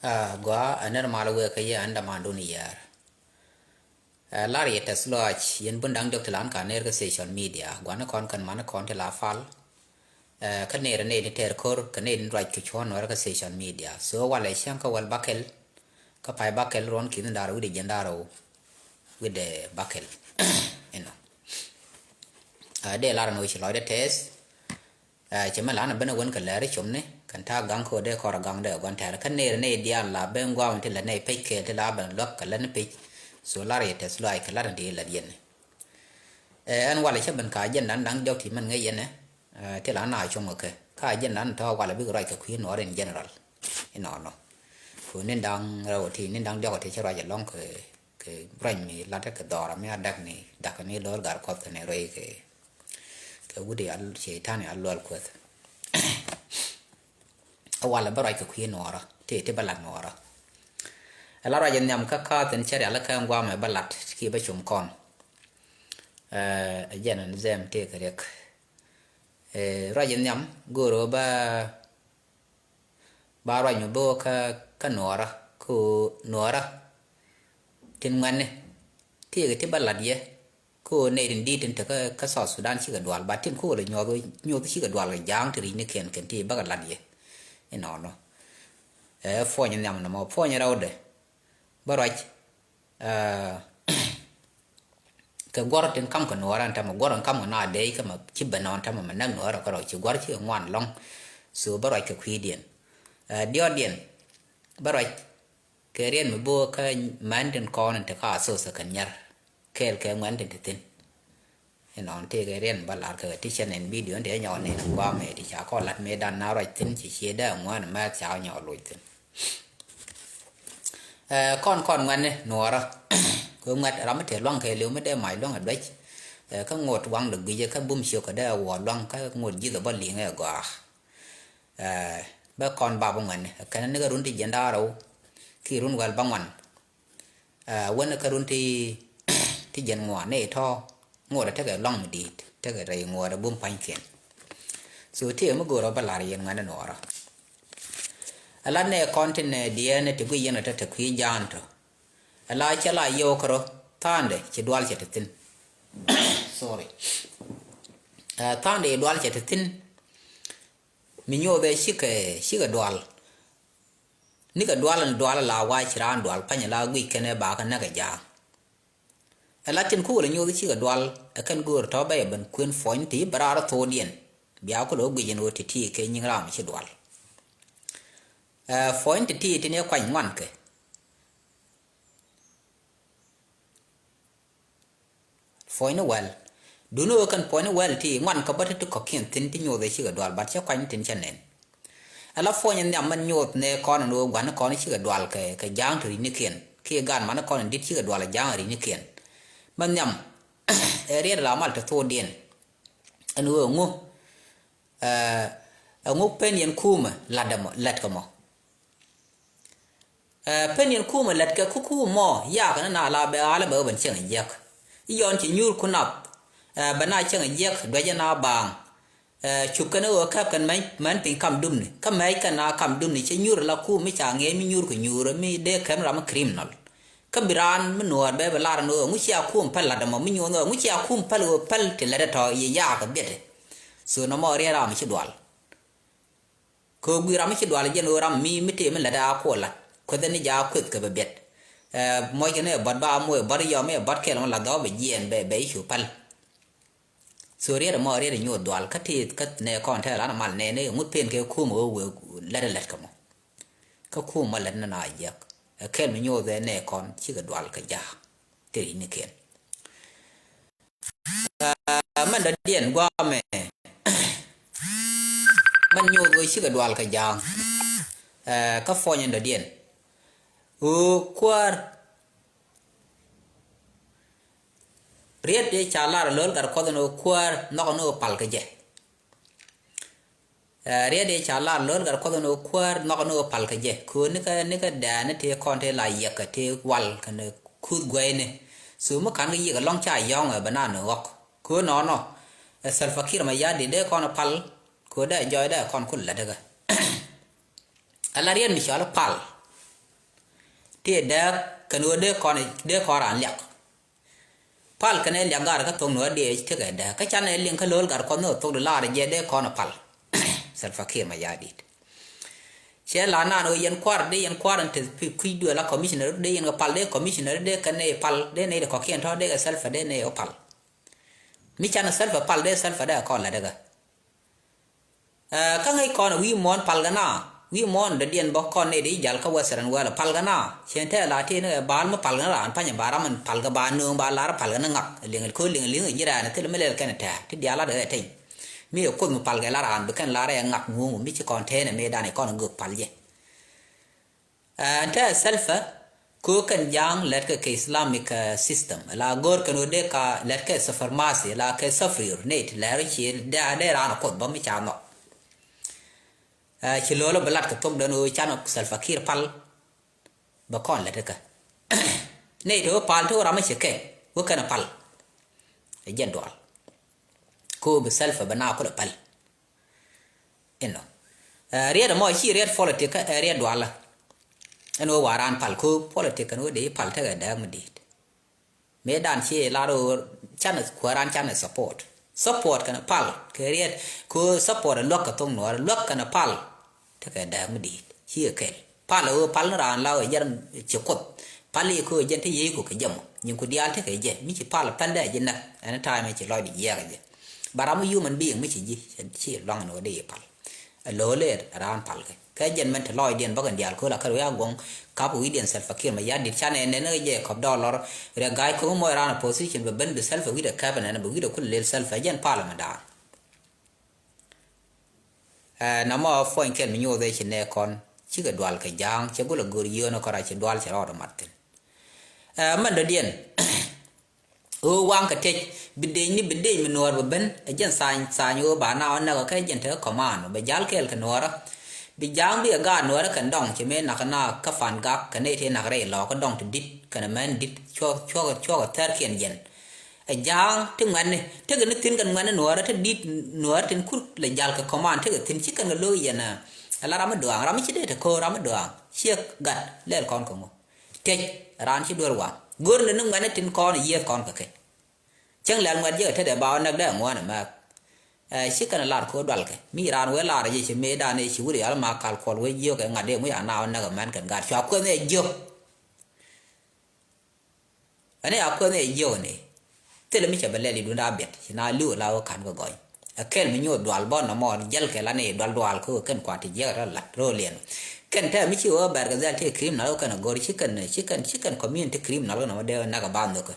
gua anar malawe ka ye anda manduni yar lari ta sloch yen bundang dok telan ka ner ka social media gua na kon kan mana kon te la fal ka ner ne ni ter kor ka ne right ki chon war ka social media so wala shan ka wal bakel ka pai bakel ron kin daro wi de jandaro with the bakel you know de la no chi lo de test chema la na bana won ka la re chom ne kan ta gang ko de ko gang de gon ta kan ne ne dia la ben gwa on te la ne pe ke te la ban lok ka la ne pe so la re te sloi ka la de la yen an wala che ban ka yen nan dang jok ti man ngai yen ne te la na chom ke ka yen nan to wala bi rai ka khu no in general ino no ko nen dang ro ti nen dang jok ti che ra ja long ke brain mi la ta ka do ra me dak ni dak ni lor gar ko te ne roi ke wudi al sheitan al lol ko awala barai ka khu no ra te balat no ra ala ra yen nyam ka ten chere ala ka ngwa me balat ki ba chum kon yen an zem te ka rek ra yen nyam goro ba ra nyu bo ka nora ku nora tin ngane te balat ye ko ne din di tin ta ka so Sudan chi ga dwal ba tin ko le nyo chi ga dwal ga jang ti ni ken ti ba ga lat ye ino no fo yen nyam no mo fo nya ra de baraj ka gor tin kam ko noran tam gor kam na de ka ma chiba non tam ma nang nora ko chi gor chi ngwan long so baraj ka khidien dio dien baraj ke rien mo bo ka man den kon ta ka so sa kan yar kel ke ngwan den tin non te ke rien balar ka ti chen en video de nyo ne wa me ti cha ko lat me dan na raj tin chi che da ngwan ma cha nyo lui tin con ngoan này nora ko ngat ram te long ke liu me de mai long adai ka ngot wang được gi ka bum sio ka da wa long ka ngot ji da ba li nge ga ba con ba bong ne ka ne ga run ti janda ro ki run wal bangwan wona ka run ti jen ngwa ne tho ngot ta ga long di ta ga rai ngwa da bum pan ken so ti mo go ro ba la ri ngane nora ala ne content dia ne te gwi yana ta kwi janto ala chala yo kro tande ci dwal ci tin sorry tande dwal ci tin mi nyo be shika dwal ni ka dwal la wa ci ran dwal panya la gwi kene ba ka na ga ja ala tin ku le nyo ci ga dwal kan gur to ba ban kun foin ti bara to dien biya ko lo gwi yen ti ti ke nyi ram ci dwal point ti ne kwa ngwan ke point well do no kan point well ti ngwan ka bat to ko kin tin ti nyo de chi ga dwal bat cha kwa tin chanen ala point ne man nyot ne ko no gwan ko ni chi ga dwal ke jang ri ni ken ki gan man ko ni chi ga dwal jang ri ni ken man nyam ere la mal to dien anu ngu ngu pen yen kuma ladamo lat ko mo penien kuma lat ka ku mo ya kana na la ba ala ba ban chen yak yon chi nyur kunap bana chen yak do jana bang chukana o kap kan man pin kam dum ni kam mai kana kam dum ni che nyur la ku mi cha nge mi nyur ku nyur mi de kam ram criminal kam biran mi no be ba la no mu cha ku pal la da mo mi nyo no mu cha ku pal te la da to ya ka bete so no mo re ra mi chi dwal ko gwi ram chi dwal je no ram mi te mi la da ko la ko den ja ko ka be bet moy ke ne bad ba moy bar yo me bad ke la do be yen be chu pal so re mo re nyu dwal ka ti ka ne kon ta la mal ne mu pen ke ku mo we la ka mo ka ku ma la na ya ke me nyu de ne kon chi ga dwal ka ja te ni ken man da dien gwa me man nyu go chi ga dwal ka ja ka fo nyen da dien kwar riet de chala lol gar ko no kwar no pal ke je riet de chala lol gar ko no kwar no pal ke je ko ni ka da ne te kon te la ye ka te wal ka ne ku gwe ne so mo kan ye ga long cha yong ba na no wak ko no sal fakir ma ya de kon pal ko da joy da kon kul la daga ala rien mi chala pal ti da kanu de ko ran lek pal kane lek gar ka tong no de te ga da ka chan lin ka lol gar ko no to la je de ko na pal Salva Kiir Mayardit che la na no yen kwar ante ku du la commissioner de yen pal de commissioner de kane pal de ne ko kien to de Salva de ne o pal mi chan Salva pal de Salva de ko la daga ka ngai ko na wi mon pal gana wi mon de dien bo ko ne de jal ka wasaran wala pal gana chen te la ti ne bal ma pal gana an pa nya bara man pal ga ba no ba la pal gana ngak ling ko ling jira na te me le kan ta ti dia la de te mi ko mu pal ga la ran be kan la re ngak ngu mi ci kon te ne me da ne ko nguk pal je ta Salva ko kan jang let ka Islamic system la gor kan de ka let ka sa farmasi la ka safrir net la ri ci da de ran ko ba mi cha no ci lolo balat ka tom dano chano Salva Kiir pal ba kon la ka ne to pal to rama ci ke wo kana pal e jendol ko be Salva bana ko pal eno riya mo ci riya politika riya dwala eno waran pal ko politika no de pal ta ga da mudit me dan ci la ro chana ko ran chana support kana pal ke riya ko support lokka ka tong no lokka kana pal ta ka da mudit ci ke pal o pal ran la yaran ci ko pali ko jente yi ko ke jam nyin ko dial ta ke je mi ci pal da je nak ana time ci loy di je ga je baramu human being mi ci ji ci long no de pal lo le ran pal ke jen men loy dien bagan dial ko la ka ya gong ka bu dien Salva Kiir Mayardit chane ne ne je ko dollar re gai ko mo ran position be ben be Salva wi de cabinet na be ko le Salva jen parliament da na mo fo en ken mi nyo de ne kon ci ga dwal ka jang ci bula gor yo no ko ra ci dwal ci ro matin man do dien o wang ka te bidde mi nor be ben jen sa nyo ba na na ka jen te command be jal kel ka nora bi jang bi ga nora kan dong ci me na kana ka fan ga ka ne te na re lo ka dong te dit kana man dit cho ter ken jen jang te ngane te ga tin kan ngane nora te dit nora tin kur le jal ka command te ga tin ci kan lo yana ala ram doang ram ci de te ko ram doang chiek gat le kon ko mo te ran ci dor wa gor ne ngane tin kon ye kon ka ke chang lan ngad je te de ba nak da ngwana ma shi kana lar ko dal ke mi ran we lar je me da ne shi wuri al ma kal kol we yo ke ngade mu ya na na ga man kan gar chwa ko ne yo ane akko ne yo ne te le mi cha bele li du na bet na lu la o kan go goy akel mi nyo dwal bon na mo jel ke la ne dwal ko ken kwa ti je ra la ro lien ken ta mi chi o bar ga zal te krim na ko na gor chi kan community krim na no de na ga ban do ko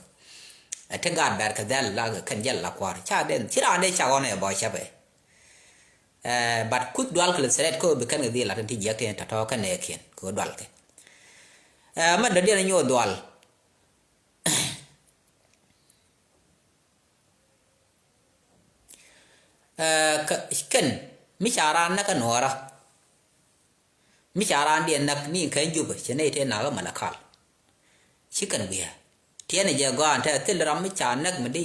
te ga bar ka zal la kan jel la kwar cha den chi ra ne cha o ne bo cha be bat kut dwal ko seret ko be kan ga di la ti je ke ta to kan ne ken ko dwal ke ma de de nyo dwal ken mi charan na ka nora mi charan dia nak ni kan juba chene te na ga malakal chikan biya tiene je go anta tel ram mi chan nak mi di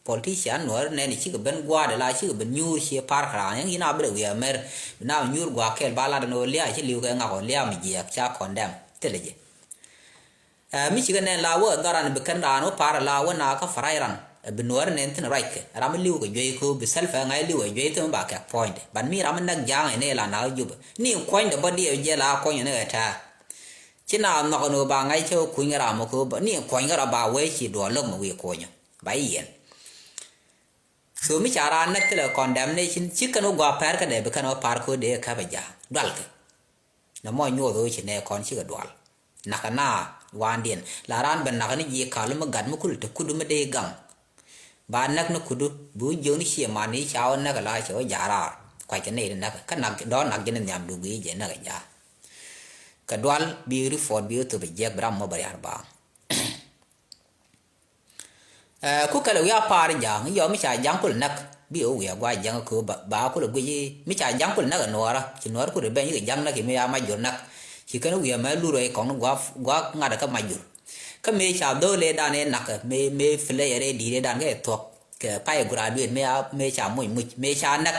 politician nor ne ni chi ga ben gwa de la chi ga ben nyur chi par kra yang ina bre wi mer na nyur gwa kel bala no lia chi liu ga nga ko lia mi je cha condemn tele je mi chi ga ne la wo daran be kan da no par la wo na ka farairan benor ne tin right ke ram liu ko jey ko be self ngai liu jey to ba ka point ban mi ram nak jang ne la na jub ni coin de body je la ko ne ta china no no ba ngai cho ku ngi ram ko ni coin ga ba we chi do lo mo wi ko nya ba yen so mi chara nak le condemnation chi kan go par ka de be kan par ko de ka ba ja dal ke na mo nyo do chi ne kon chi ga dal nakana wan dien la ran ban nakani ji ka lo ma gad mo kul te kudu me de gang ba nak no kudu bu jo ni chi ma ni chao na ka la cho ja ra kwai ke ne na ka nak do nak je ne nyam du gi je na ga ja ka dwal bi ri for bi to be je bram mo bari arba ku ka lo ya par jang yo mi cha jang kul nak bi o ya gwa jang ko ba ko lo gi mi cha jang kul na ga nora chi nora ku re be ni jang na ki me ya ma jo nak chi ka no ya ma lu ro e kon gwa nga da ka ma jo ka me cha do le da ne nak me fle re di re dan ke to ke pai graduate me cha mu me cha nak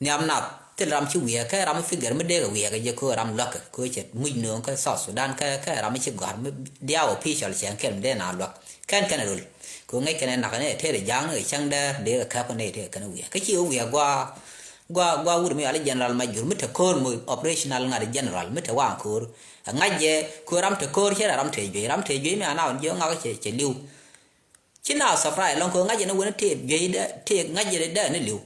nyam na te ram chi wi ka ram figure me de wi ga je ko ram lok ko che mu no ka South Sudan ka ram chi gar me dia official chen ken de na lok kan rul ko ngai kan na kan te de jang ngai chang de ka ko ne te kan wi ka chi wi gwa wur mi ala general major mi te kor mu operational ngari general mi te wan kor ngaje ko ram te kor che ram te je mi ana on je nga che liu china safrai long ko ngaje no wona te je de te ngaje de ne liu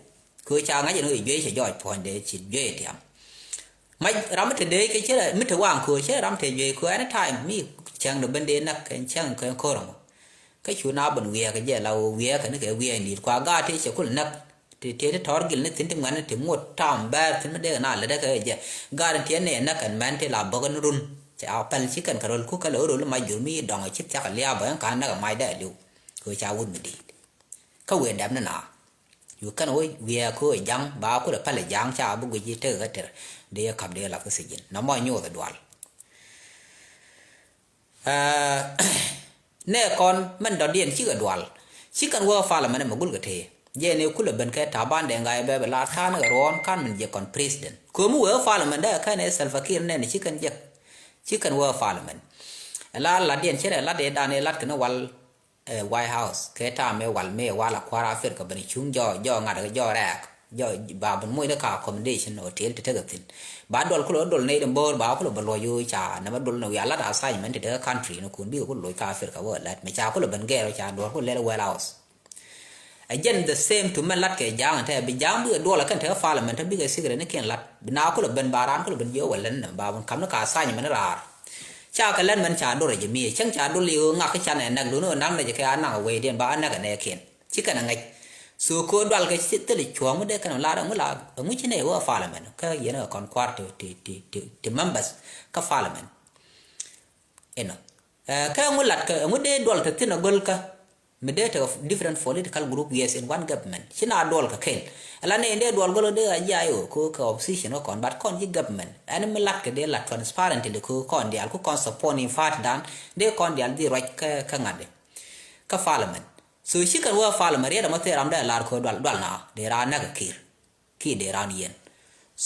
ko cha ngaje no je che joj pon de chi je tiam mai ram te de ke che mi te wan ko che ram te je ko any time mi chang do bende nak ken chang ko ko ram cái chú nào bận việc cái gì lâu việc cái nó cái việc này qua ga thì sẽ có nắp thì thor gil ne tin ngane ti mot tam ba tin de na le de ka je garanti ne na kan man te la bogan run cha apal chi kan karol ku ka lo ro ma jurmi dong chip cha ka lia ba ka na mai da lu ko cha wun mi di ka we dam na yu kan oi we ko jang ba ko le pal jang cha bu gi te ga te de ka de la ka se jin na ma nyo da dwal ne kon man do dien chi ga dwal chi kan wo fa la man ma gul ga te je ne kula ben ka taban de ngai be la than ga ron kan man je kon president ko mu wa parliament da ka ne Salva Kiir ne chi kan wa parliament la dien chere la de da ne lat kan wal White House ke ta me wal me wala kwara fer ka ben chung jo ngada jo rak jo ba ben moy da ka accommodation hotel te ga tin ba dol ko dol ne de bor ba ko lo yu cha na ma dol no ya la da assignment te country no kun bi ko lo ka fer ka wa lat me cha ko ben ge ro cha dol ko le White House again the same to man lat ke jang ta bi jang bi do la kan ta parliament bi ga sigre ne ken lat bina ko ben baran ko ben yo walan ba bon kam na ka sa ni man rar cha ka lan man cha do re mi chang cha do li nga ka chan na do no nang ne ka na we den ba na ka ne ken chi ka na ngai so ko dal ka sit te chuang mo de kan la mu chi ne wa parliament ka ye na kon kwart ti members ka parliament eno ka mu lat ka mu de dol ta tin gol ka medate of different political group yes in one government china dol ka ken ala ne inde dol golo de ajayo ko ka opposition o kon but kon ji government ani melat ka de la transparently ko kon de al ko kon support in fact dan de kon de al di right ka ngade ka parliament so shi kan wa parliament ya da mate ram da lar ko dal na de ra na ka ki de ran yen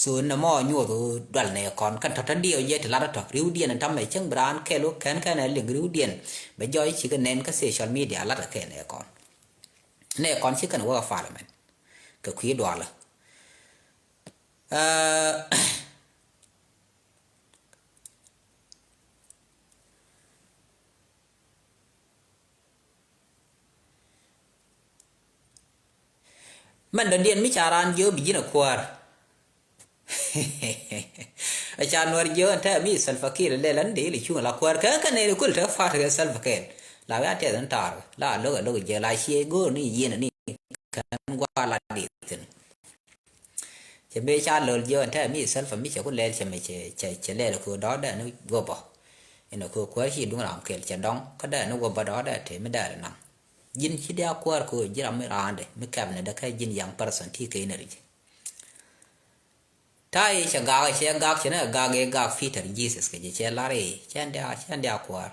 so na mo nyu do dal ne kon kan ta dio ye ta la ta riu dien tam mai chang bran ke lo kan ne ling riu dien be joy chi kan nen ka social media la ta ke ne kon chi kan wa parliament ka kwi do la man do dien mi charan yo bi jina kwar acha nuar jo anta mi Salva Kiir le lan de li chu la kwar ka ne kul ta fa ta Salva Kiir la ya te dan tar la lo je la chi go ni yin ni kan gwa la di tin che be cha lo jo anta mi Salva mi che ko le che me che le ko đó da no go bo ino ko kwar chi dung ram kel che dong ka da no go ba đó da te me da na yin chi da kwar ko jira me rande me kab ne da ka yin yang person ti ke ne ri tai cha ga che na ga fitter Jesus ke che la re chen da kwar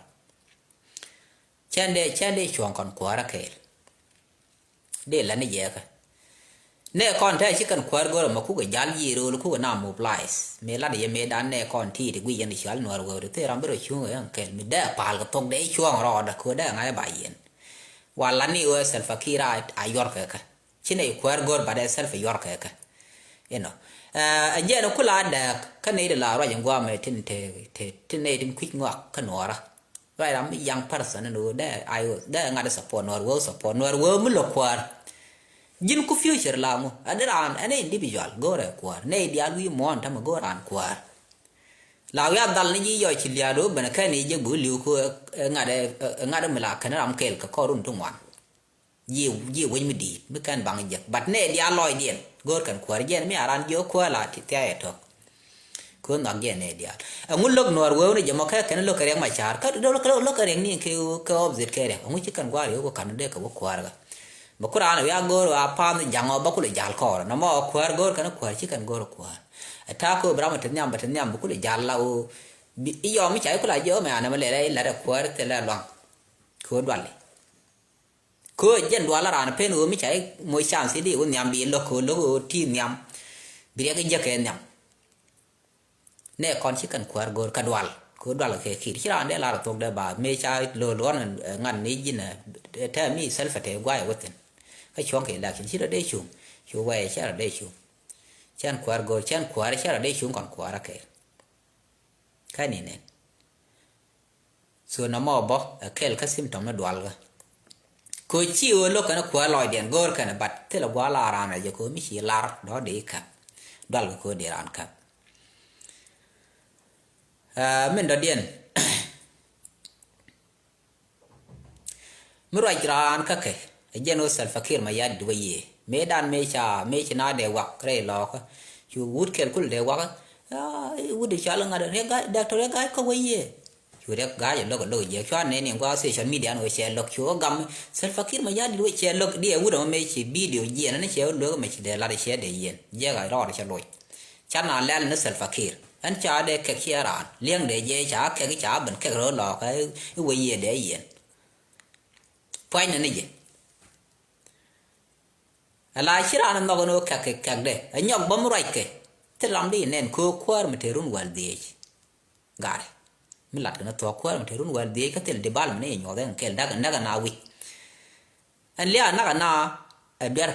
chen de chuang kon kwar ke de la ne ye ka ne kon ta chi kan kwar go ma ku ga jal yi ro ku na mobilize me la de me dan ne kon ti de gwi yan chal no ro te ram bro chu yan ke me da pal ga tok de chuang ro da ko da ngai ba yen wala ni o Salva Kiir a yor ka chine kwar go ba de self yor ka you know again kula da kan ne la ra yang gwa me tin ne tin quick ngwa kan ora right am young person no da ayo da ngada support no mu lo kwar jin ku future la mu adran ane individual go re kwar ne dia lu mon ta go ran kwar la ya dal ni yo chi lia do bana kan ni je bu liu ko ngada me la kan ram kel ka ko run tung wan ye wen mi di mi kan bang je but ne dia loy dien gor kan kwar jen mi aran jo kwa la ti ta to ko nang ye ne dia ngul lok nor wo ne jamo ka kan lok reng ma char ka do lok reng ni ke ko objet ke re ngu chi kan gwa yo ko kan de ka wo kwar ga ba quran ya gor a pa ni jango ba ku le jal ko na mo kwar gor kan kwar chi kan gor kwar ta ko brahma tan nyam ba ku le jal la o i yo mi chai ku la yo me ana ma le la da kwar te la long ko dwal ko jen dwala ran pen o mi chai mo chance di o nyam bi lo ko ti nyam bia cái giấc cái nhầm nè con chỉ cần quạt gor cả đoal cứ đoal là khi chỉ ra để là thuộc để bà mê cha lừa lón ngăn ní gì nè thế mi self phải thế quay vậy cái chuông cái là chỉ là để chuông chuông quay chỉ là để chuông chan quạt gor chan quạt chỉ là để chuông còn quạt ra cái này nè so nó mò bó cái cái symptom nó đoal cái cô chiu lúc cái nó quạt lòi điện gor cái này bắt thế là quá là ra này giờ cô mới chỉ là đó để cả đoal cô để ăn cả mình đã điền mới rồi ra các cái dân ở Salva Kiir mà yad đuôi gì mấy đàn mấy cha na để quạt cái lò cái chú vút cái cul để quạt vút để cho là ngài đấy cái đặc thù cái có cái gì chú đấy cái giờ lúc gì cho nên những cái social media nó share lúc chú gam Salva Kiir mà yad đuôi share lúc đi vút mà mấy chỉ video gì nó share lúc mấy chỉ để là để share để gì giờ cái đó để share lôi chán là lên nó Salva Kiir anh cha để cái kia ra liêng để dễ cha cái cha bên cái rồi lò cái gì để gì phải nên gì lại chỉ ra nó nó cái đấy anh nhóc bấm rồi cái thế làm đi nên cô quar mà terun wal đi gare mình lát nó to quar mà terun wal đi cái tel debal mà này nhỏ đấy cái daga nawi anh lia naga ở đây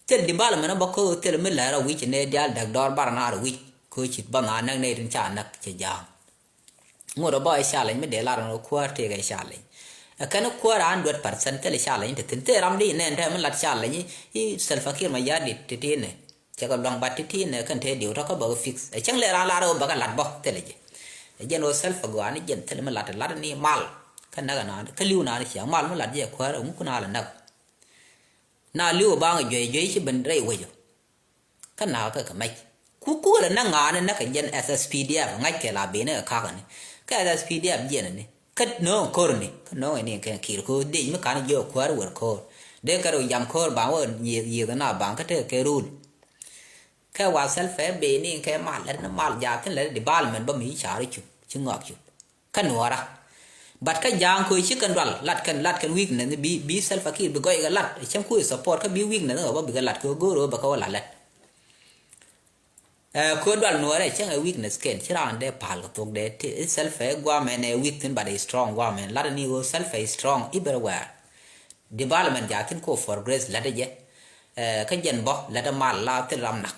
tel debal mà nó bao cô tel mình lại ra which này dial dag dor bar na which cô chỉ bằng anh năng này đến cha nắc chỉ giang ngồi đó bao xa lên mới để là nó quar thì cái xa lên cái nó quar 100% tel xa lên thì tính thế làm đi nên thế mình lát xa lên ý Salva Kiir mà giá đi thì này chắc là long bát thì này cần thế điều đó có bảo fix chẳng lẽ là đâu bác lát bóc thế là gì dân ở Salva Kiir anh dân thế mình lát ni mal cái nào cái liu nào thì mal mình lát gì quar cũng có nào là nắc na liu bang duy chỉ bên đây vậy cái nào cái mấy cú là năng ngã nên cái dân SSPDF ngay cái là bên này khác cái SSPDF dân này cái nó core này cái nó này cái kiểu cô đi mới cái nó vô quá rồi core để cái rồi giảm core bảo ơn nhiều cái nào bảo cái rule cáiว่า self bên này cái mal là nó mal giá cái là development bao mỹ trả đấy chứ ngọc chứ cái nữa ra bắt cái giang coi chứ cần lát cần weak này bị Salva Kiir bị gọi cái lát trong khu support cái bị weak này nó ở bị cái lát cái go rồi bà có lát cô đoán nói đấy chắc là weakness kiện chứ là để phản cái thuộc đấy thì self qua mình weak thì bà strong qua mình là ni go self strong everywhere development giá thì có for grace là đấy chứ cái dân bỏ là để mal là thì làm nặng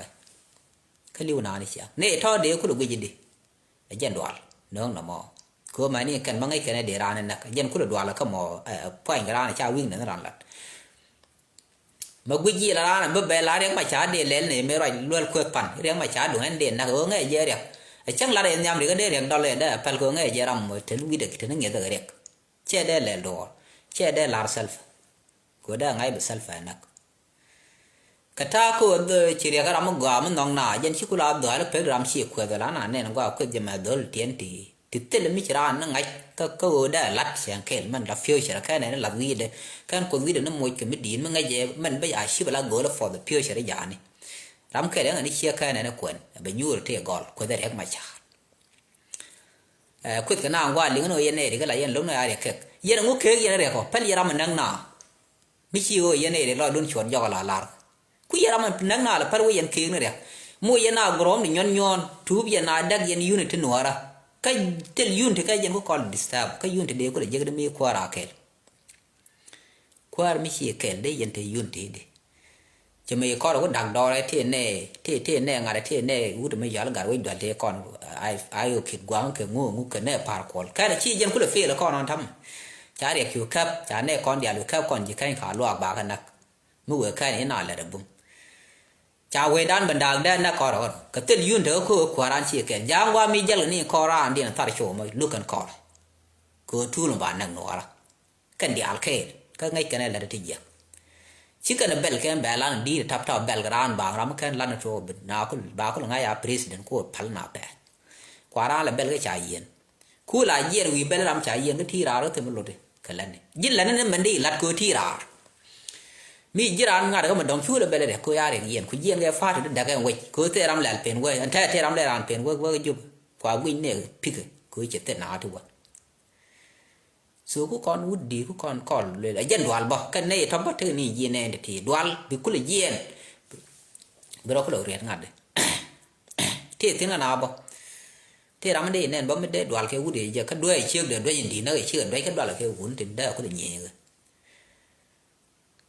cái liu nào này chứ nè thôi để cô được cái gì đi dân đoán nó mò cô mà này cần bằng cái này để ra nên là dân cô được đoán là có mò point cái ra này cha weak nữa nó làm mà quý gì là ra bữa bé lá đéng mà chả để lên này mới rồi luôn quật phản đéng mà chả đủ anh điện là hướng ngay dễ đẹp chắc là để nhầm thì cái đéng đó lên đấy phải hướng ngay dễ làm một thứ quý được thứ nó nghĩa được đẹp che đây là đồ che đây là self của đây ngay bị self này cái ta cô chỉ để cái làm gạo mình nong na dân chỉ cô làm đó là phải làm gì quật đó là nên gạo quật mà đó tiền thì tết là mình chỉ ra nó ngay cái đó lát sáng kẹt mình là future cái này là gì đấy cái con gì đó nó môi cái mình đi mình ngay giờ mình bây giờ chỉ là gọi là for the future đấy giả này làm cái đấy là đi chia cái này nó quên bây nhiêu thì gọi quên đấy mà chả quên cái nào qua liền nó yên này thì cái là yên lúc này ai được yên nó ngốc kia yên này có phải yên làm mình năng nào mình chịu yên này để lo đun chuẩn do là cứ yên làm mình năng nào là phải yên kia nữa đấy mua yên nào gồm thì nhon thú yên nào đặc yên unit thì nữa ra cái tel yun thì cái dân có còn disturb cái yun thì đều có để giờ cái mi qua ra kẹt qua mi chỉ kẹt đấy dân thì yun thì đi cho mình có đâu đặc đo đấy thế này ngài thế này u được mấy giờ là gạt quay đoạn thế còn ai kẹt quăng kẹt ngu cái này par call cái này chỉ dân có được phê là con ăn thầm chả để kêu cấp chả này con để được cấp còn chỉ cái khả loa bạc hơn nè mua cái này nào là được bung chào về đan bần đàng đen đã có rồi cái tên yun đó cô qua ran chia cái giang qua mi giờ này có ra anh đi ăn thar show mà lúc cần có cô thu luôn bạn năng nọ cái đi al khe cái ngay cái này là được gì chỉ cần bel cái bel anh đi thap bel gran bang ram cái lan show na cô ba cô ngay à president cô phal na pe qua ra là bel cái chai yên cô là yên vì bel ram chai yên cái thi ra đó thì mình lột cái lần này yên lần này mình đi lát cô thi ra mi jiran ngada ko dong chula bele de ko yare yen ko yen ga faatu de daga we ko te ram lal pen we anta te ram le ran pen we jub kwa gwin ne pik ko che te na tu wa so ko kon wuddi ko kon kol le yen dwal ba kan ne to ba te ni yen ne ti dwal bi kula yen bro ko lo riet ngade ti tin na bo ti ram de nen bo me de dwal ke wude je ka dwe chiek de dwe indi na ke chiek dwe ke dwal ke wun tin da ko de nye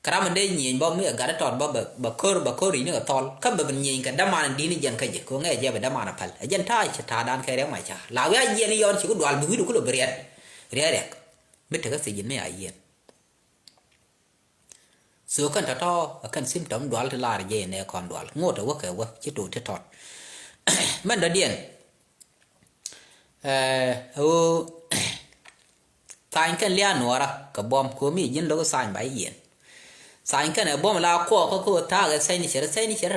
karam de nye bo me ga ton bo ba kor ni ga tol ka ba nye ka da man di ni jen ka je ko nge je ba da man pal jen ta ta dan ke re ma cha la ya je ni yon chi ko dwal bu du ko lo riet riet me te ka se jen me a yen so kan ta to kan symptom dwal te la je ne kon dwal ngot wa ke wa chi tu te tot man da dien sai kan lia nuara ka bom ko mi yin lo sai bai yen sai kan bom la ko ta ga sai ni shere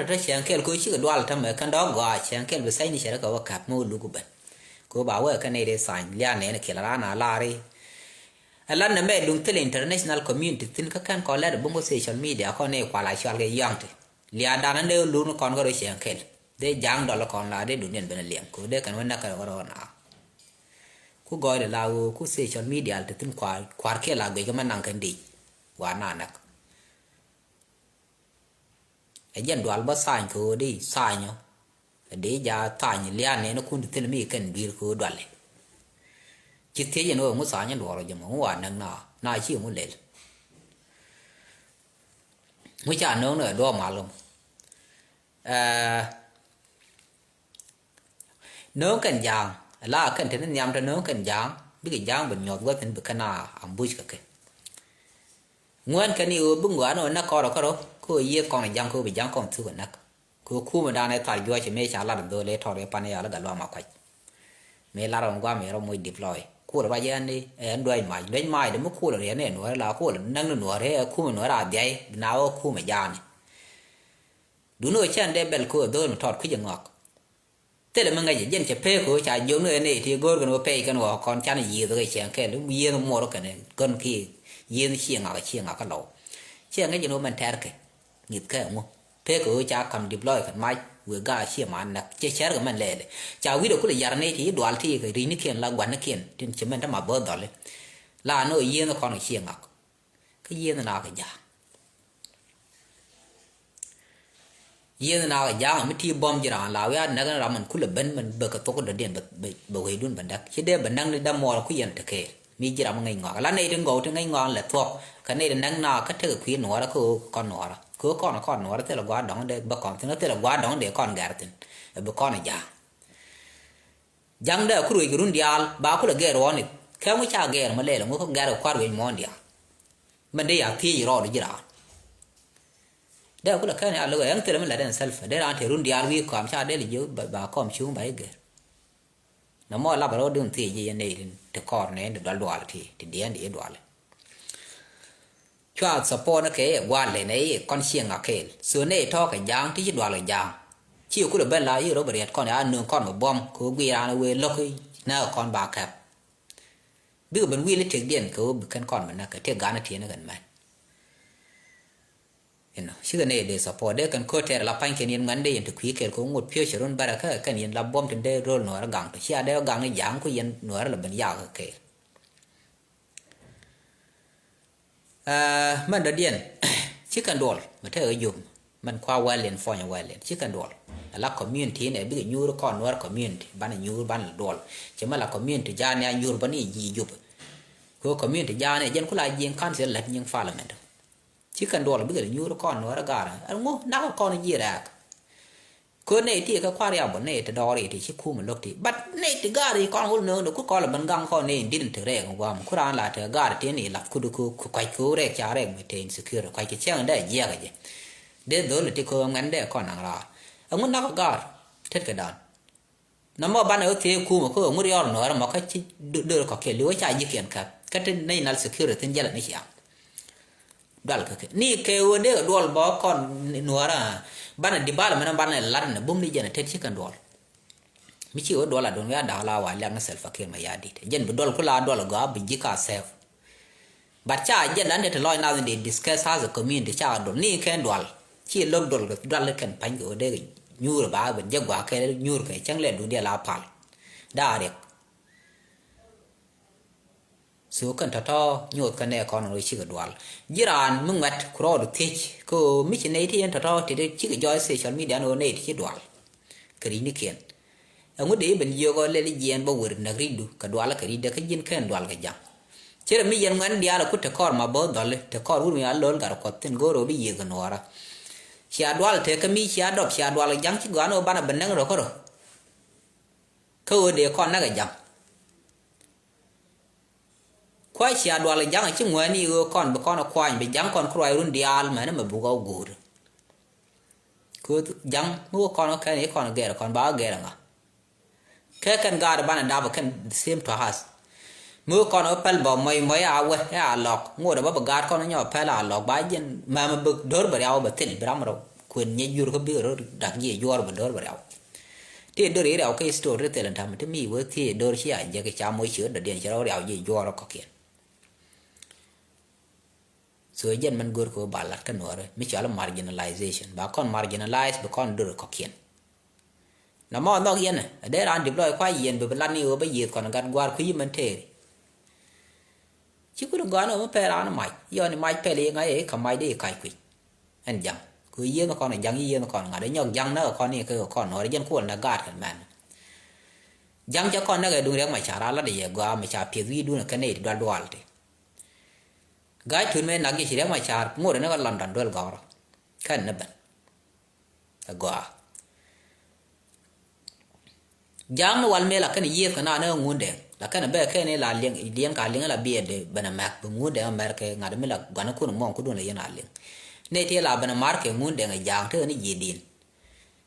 ra chen kel ko chi ga dwal ta me kan do ga chen kel be sai ni shere ka wa kap mo lu ku ba ko ba wa kan ne de sai lia ne ke la na la ri alan na me lung tele international community tin ka kan ko la de bongo social media ko ne kwa la chal ge yang te lia da na de lu no kon ko chen kel de jang do la kon la de du nen ben liem ko de kan wa na ka ro na ku goy de lawo ku social media te tin kwar ke la ge ga man nan kan di wa na nak e jen do alba san ko di sanyo de ja tan lia ne no kun tin mi kan bir ko dole chi te yen o mu sa nya do ro je mo wa nan na chi mu le mu cha no no do ma lo no kan yang la kan tin nyam ta no kan yang bi cái yang ben nyot wa tin bi kana ambush ka ke nguan kan ni bu ngwa no na ko ro ko ye kon yang ko bi yang kon tu na ko ku ma da ne ta yo che me cha la do le tho re pa ne ya la ga lo ma kwai me la ro ngwa me ro mo deploy ku ro ba ye ni en doi mai de mo ku ro re ne no la ku nang no re ku no ra dai na o ku ma ya ni du no chen de bel ko do no thot ku je ngok te le manga je jen che pe ko cha yo no ne ti gor kan o pe kan o kon chan yi do che ke lu yi no mo ro kan kon ki yi ni chi nga ka lo che nga je no man ter ke ngit ka mo pe ko cha kam deploy kan mai we ga chi man na che cher ga man le cha wi do ku le yar ne ti dwal ti ke ri ni ken la gwan ken tin che man ta ma bo dole la no yi no kon chi nga ka yi na ka ja yen na ga mi ti bom jira la wa na ga raman kula ben man ba ka to ko den ba we dun ban dak chi de ban nang da mo ku yen te ke mi jira ma ngai nga la nei den go te ngai nga la to ka nei den nang na ka te ku no ra ko kon no ra ko no ra te la gwa dong de ba kon te na te la gwa dong de kon gar ten ba kon ja jang da ku ru run dial ba ku la ge ro ni ka mu cha ge ma le la mu ko ga ro kwar we mo ndia man de ya ti ro de jira da kula kan ya lo yang tere men la den self de ran te run dial wi ko am cha de li jo ba kom chu ba ge na mo la ba ro dun ti ye ne din te kor ne de dal dwal ti de en de dwal chwa support na ke wa le ne kon chieng a kel so ne to ka yang ti dwal yang chi ku de ben la yi ro ba riet kon ya nu kon ba bom ko gwi ran we lo ki na kon ba kap bi ben wi le te den ko kan kon man na ka te ga na ti na kan man shi ne de support de kan ko ter la pan ken yen man de yen to kwi ker ko ngot pyo chiron baraka kan yen la bom tin de rol no ra gang to sia de gang ni yang ko yen no ra la ban ya ke man da dien chi kan dol ma te yum man kwa walen fo nya walen chi kan dol la community ne bi nyu ro kon war community ban nyu ban dol che ma la community ja ne nyu ban ni ji jup ko community ja ne jen ko la jen kan se la nyen parliament chi kan dol bi nyu ro kon no ra gara ngo na ko kon ji ra ko ne ti ka kwa ya bon ne te do ri ti chi ku ma lok ti but ne ti ga ri kon hol no ku ko la ban gang ko ne din te re ngwa ku ran la te ga ti ni la ku du ku kwai ku re cha re me te insecure kwai ki chang da ye ga je de do le ti ko ngan de kon ang ra ngo na ko ga tet ka dan na mo ban o ti ku ma ko mu ri or no ra ma ka chi de ko ke lu cha ji ken ka te nei nal secure tin jala ni sia dal ka ke ni ke wonde dol bo kon nuara bana di bala mena bana lan bum ni jena tet chi kan dol mi chi o dola don ya da la wa la na self fakir ma yadi jen bu dol kula dol ga bi jika self but cha jen lan de loy na de discuss as a community cha dol ni ken dol chi log dol dol ken pan go de nyur ba ben jagwa ke nyur ke chang le du de la pal da rek số cần thọ thọ nhột cái này còn rồi chỉ cái đoán Iran mưng mặt kro được thế cô mấy chuyện này thì thọ thọ thì chỉ cái joy social media nó này thì đoán cái này kiện ông ấy để bên yêu gọi là gì bao giờ nó riêng đủ cái đoán là cái đấy cái gì cái đoán cái gì chứ là mấy dân ngắn dia là cút thọ cor mà bớt đó lên thọ cor uống nhà lớn cả có tên goro bị gì cái nó ra xia đoán thì cái mi xia đọc xia đoán là giang chỉ đoán nó ban là bên năng rồi có rồi câu để con nó cái gì quay xia đoán là giang chỉ ngoài ni con nó quay bị giang con quay run dial mà nó mà buộc ao gùi cứ giang mua con nó cái này con ghẻ con báo ghẻ là cái cần gà ban là đào cái same to has mua con ở pel bỏ mày áo à lọc ngồi đó bắt gà con nó nhỏ pel à lọc bái dân mà bực đốt bờ áo bờ thịt bram rồi quyền nhảy dưa có biết rồi đặc gì dưa bờ đốt bờ áo thì đôi đấy cái story thế là thằng mình mi với thì đôi khi à giờ cái cha mới chữa được điện cho nó áo gì dưa nó có kiện rồi dân mình gửi của bà lát cái nữa rồi mới chả là marginalization bà con marginalize bà con đưa có kiện nó mò nó yên này để ra deploy khoai yên bởi lần này bây giờ còn gần qua quý mình thế chứ có được gọi nó mới phải ra nó mày giờ này mày phải liền ngay không mày đi cài quỷ anh dặn cứ yên nó con này dặn yên nó còn ngã đấy nhóc dặn nó con này cái con nó dân cuốn là gạtกันมันdặn cho con nó cái đúng đấy mày trả ra là để qua mày trả phía dưới đúng là cái này đoan đoan đấy gái thuyền mấy nãy cái gì đấy mày trả ngồi đấy nó còn London đoan gạo rồi cái này bận qua giang nó walme là cái này yiết cái nào nó ngun đen là cái này bé cái này là liêng cả liêng là bia để bên Mac ngun đen America ngã đấy là gắn nó mong cũng là yên liêng này thì là bên Mark ngun đen cái giang thế này gì điên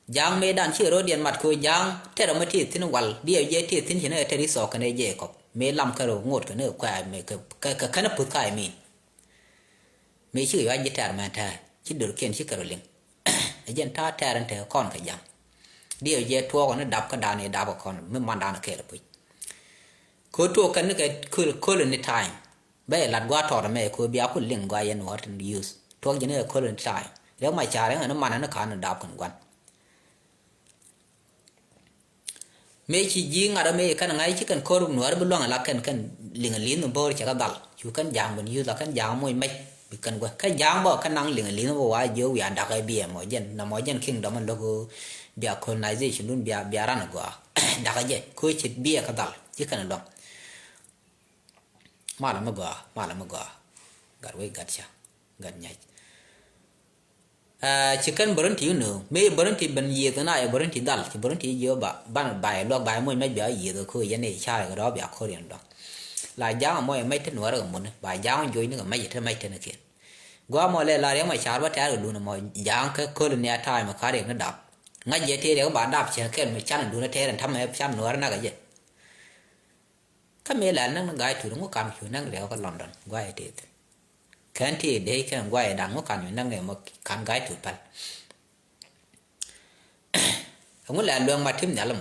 giang mấy đàn chỉ rồi điên mặt coi giang thế là mới thì nó wal dia ye thì thì nó thế đi so cái này dễ cọp mấy làm cái rồi ngột cái nữa quay mấy cái nó phụt cái mình mấy chữ vậy chỉ trả mà thay chỉ được kiện chỉ cái rồi liêng dân ta trả anh theo con cái giang dia ye thua con nó đập cái đàn này đập vào con mới mang đàn cái là bụi cô thua cái cái colony time bây là qua thọ mẹ cô bia cô liền qua yên what and use thua cái này colony time nếu mà trả đấy nó mang nó khăn nó đập con quan mấy chỉ riêng ở đó mấy cái này chỉ cần cô nữa bên loang là cần liền nó bơi chỉ có đal chú cần giang mình use là cần giang môi mấy bị cần qua cái giang bao cái năng liền nó vào giờ we ăn đặc cái bia mọi dân là mọi dân kinh đó mình đâu bia colonization luôn bia ra nó qua đặc cái gì cô chỉ bia cái đal chỉ cần đó mà là mà gà gạt với gạt cha gạt nhảy chỉ cần bớt thì nữa mấy bớt thì bên gì thế này bớt thì đal thì bớt thì nhiều ban bài lo bài mỗi mấy bia gì rồi cô yên này cha cái đó bia cô yên đó là giang mỗi mấy thế nữa rồi muốn bài giang vui nữa mấy thế này kia qua mỗi là nếu mà cha bắt trả được luôn mỗi giang cái colony time mà khai được nó đập ngay vậy thì nếu bạn đạp chỉ cái mà chăn đủ nó thế là thăm em chăn nữa nó cái gì cái mấy lần nó gai thủ nó cầm chủ năng đều có London gai thì cái thì để cái gai đang nó cầm năng này mà cầm gai thủ pan không có làm đường mà thêm nhá lắm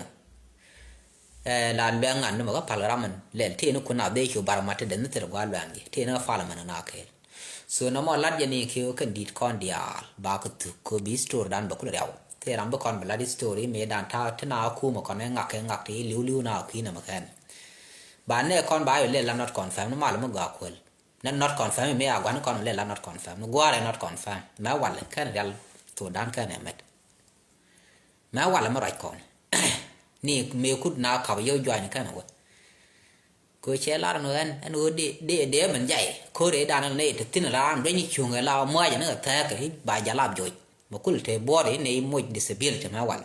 làm đường ăn nó mà có phải là mình lên thì nó cũng nào để chịu bảo mà thì đến nó qua làm gì thì nó phải là mình nó cái so nó mà lát vậy này kêu cái đi con đi à ba cái thứ cô biết store đàn bọc là thế làm bọc con là đi store mấy đàn thao thế nào khu mà con này ngạc thì liu nào khi nào mà cái bạn này con bài lên là not confirm nó mà nó gõ quên nó not confirm mấy à quán con lên là not confirm nó qua là not confirm má quản là cái này tổ đàn cái này mất má quản là mà right con ni mấy cút nào khảo yêu join cái nào cô chế là nó anh uống để mình dạy cô để đàn này thì tin là làm đấy như chuồng người lao mua cho nó thế cái bài giá làm rồi mà cô thể bỏ đấy này mua disability má quản